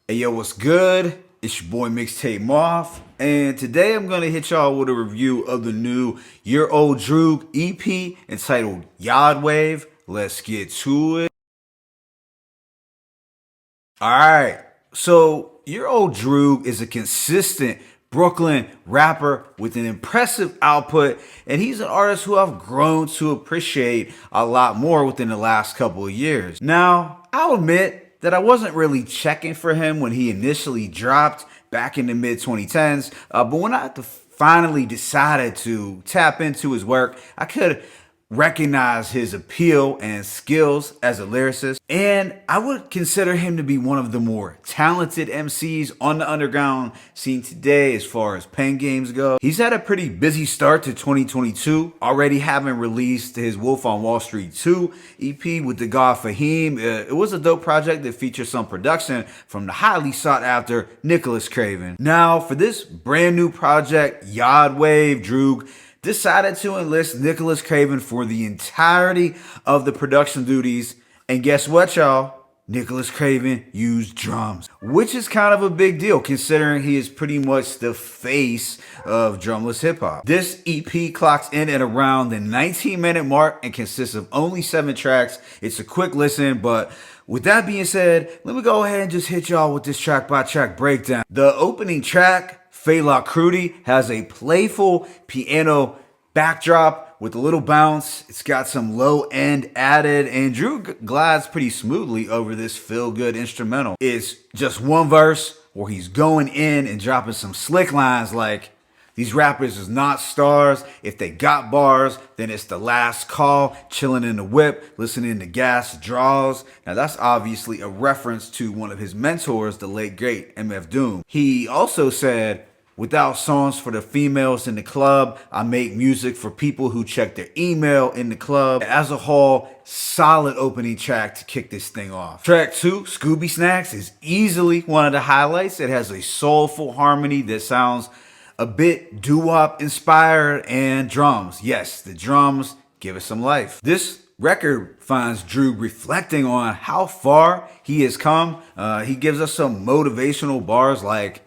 Hey yo, what's good? It's your boy Mixtape Moth, and today I'm gonna hit y'all with a review of the new Your Old Droog EP entitled YOD Wave. Let's get to it. Alright, so Your Old Droog is a consistent Brooklyn rapper with an impressive output, and he's an artist who I've grown to appreciate a lot more within the last couple of years. Now, I'll admit that I wasn't really checking for him when he initially dropped back in the mid 2010s, but when I finally decided to tap into his work, I could recognize his appeal and skills as a lyricist, and I would consider him to be one of the more talented MCs on the underground scene today as far as pen games go. He's had a pretty busy start to 2022, already having released his Wolf on Wall Street 2 EP with the God Fahim. It was a dope project that featured some production from the highly sought after Nicholas Craven. Now for this brand new project, YOD Wave, Droog decided to enlist Nicholas Craven for the entirety of the production duties. And guess what, y'all? Nicholas Craven used drums, which is kind of a big deal considering he is pretty much the face of drumless hip hop. This EP clocks in at around the 19-minute mark and consists of only 7 tracks. It's a quick listen, but with that being said, let me go ahead and just hit y'all with this track by track breakdown. The opening track, Fela Crudy, has a playful piano backdrop with a little bounce. It's got some low end added, and Droog glides pretty smoothly over this feel-good instrumental. It's just one verse where he's going in and dropping some slick lines like, "These rappers is not stars. If they got bars, then it's the last call. Chilling in the whip, listening to Gas Draws." Now that's obviously a reference to one of his mentors, the late great MF Doom. He also said, "Without songs for the females in the club, I make music for people who check their email in the club." As a whole, solid opening track to kick this thing off. Track 2, Scooby Snacks, is easily one of the highlights. It has a soulful harmony that sounds a bit doo-wop inspired, and drums. Yes, the drums give it some life. This record finds Droog reflecting on how far he has come. He gives us some motivational bars like,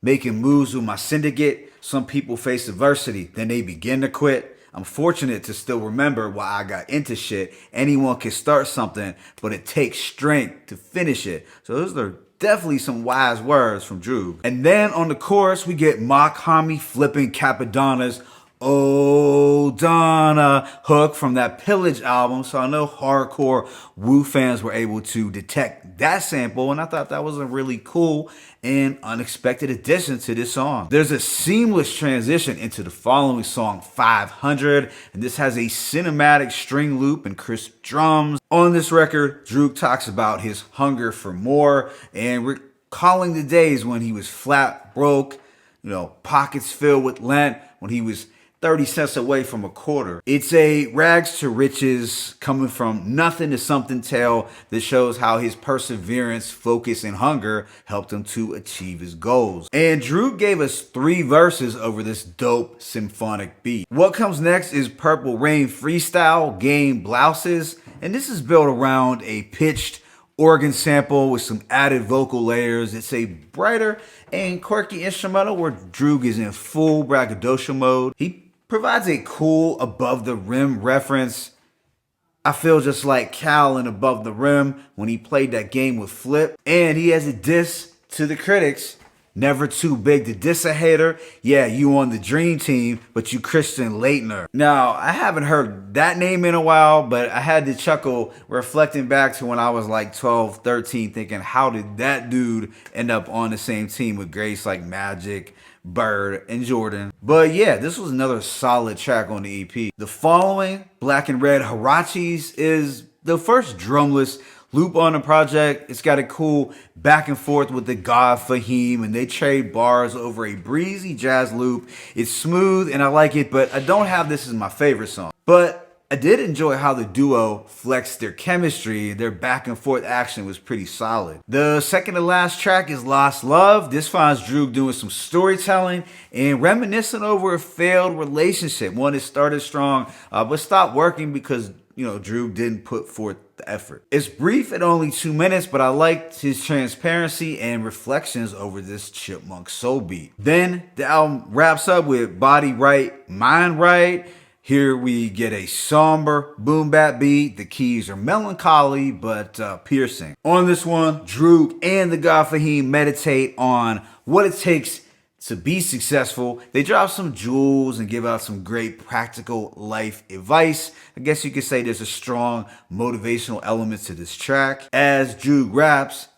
"Making moves with my syndicate. Some people face adversity, then they begin to quit. I'm fortunate to still remember why I got into shit. Anyone can start something, but it takes strength to finish it." So those are definitely some wise words from Droog. And then on the chorus, we get Mock Homie flipping Capadonna's "Oh Donna" hook from that Pillage album. So I know hardcore Wu fans were able to detect that sample, and I thought that was a really cool and unexpected addition to this song. There's a seamless transition into the following song, 500, and this has a cinematic string loop and crisp drums. On this record, Droog talks about his hunger for more and recalling the days when he was flat broke, pockets filled with lint, when he was 30 cents away from a quarter. It's a rags to riches, coming from nothing to something tale that shows how his perseverance, focus, and hunger helped him to achieve his goals. And Droog gave us 3 verses over this dope symphonic beat. What comes next is Purple Rain Freestyle, Game Blouses, and this is built around a pitched organ sample with some added vocal layers. It's a brighter and quirky instrumental where Droog is in full braggadocio mode. He provides a cool above the rim reference. I feel just like Cal in Above the Rim when he played that game with Flip. And he has a diss to the critics. "Never too big to diss a hater. Yeah, you on the dream team, but you Christian Laettner." Now, I haven't heard that name in a while, but I had to chuckle reflecting back to when I was like 12, 13, thinking, how did that dude end up on the same team with greats like Magic, Bird, and Jordan? But yeah, this was another solid track on the EP. The following, Black and Red Harachis, is the first drumless loop on the project. It's got a cool back and forth with the God Fahim, and they trade bars over a breezy jazz loop. It's smooth and I like it, but I don't have this as my favorite song. But I did enjoy how the duo flexed their chemistry. Their back and forth action was pretty solid. The second to last track is Lost Love. This finds Droog doing some storytelling and reminiscing over a failed relationship. One that started strong, but stopped working because Droog didn't put forth the effort. It's brief at only 2 minutes, but I liked his transparency and reflections over this chipmunk soul beat. Then the album wraps up with Body Right, Mind Right. Here we get a somber boom bap beat. The keys are melancholy but piercing. On this one, Droog and the God Fahim meditate on what it takes to be successful. They drop some jewels and give out some great practical life advice. I guess you could say there's a strong motivational element to this track. As Droog raps,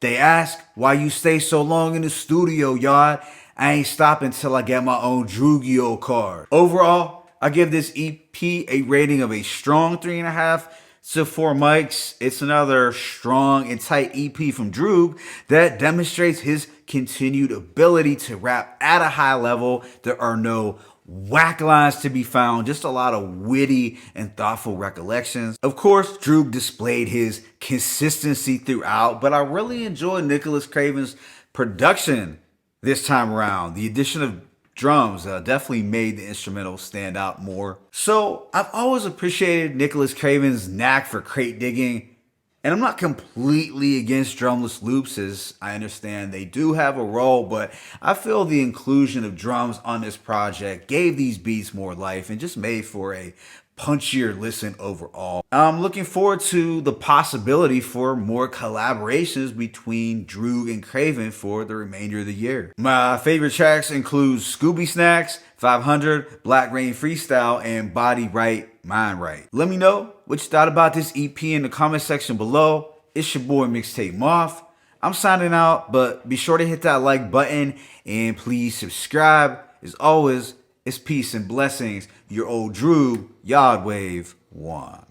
they ask, why you stay so long in the studio, YOD? I ain't stopping till I get my own Droogio card. Overall, I give this EP a rating of a strong 3.5 to 4 mics. It's another strong and tight EP from Droog that demonstrates his continued ability to rap at a high level. There are no whack lines to be found, just a lot of witty and thoughtful recollections. Of course, Droog displayed his consistency throughout, but I really enjoyed Nicholas Craven's production this time around. The addition of drums definitely made the instrumental stand out more. So I've always appreciated Nicholas Craven's knack for crate digging, and I'm not completely against drumless loops, as I understand they do have a role, but I feel the inclusion of drums on this project gave these beats more life and just made for a punchier listen overall. I'm looking forward to the possibility for more collaborations between Droog and Craven for the remainder of the year. My favorite tracks include Scooby Snacks, 500, Black Rain Freestyle, and Body Right, Mind Right. Let me know what you thought about this EP in the comment section below. It's your boy Mixtape Moth. I'm signing out, but be sure to hit that like button and please subscribe. As always, it's peace and blessings. Your Old Droog, YOD Wave 1.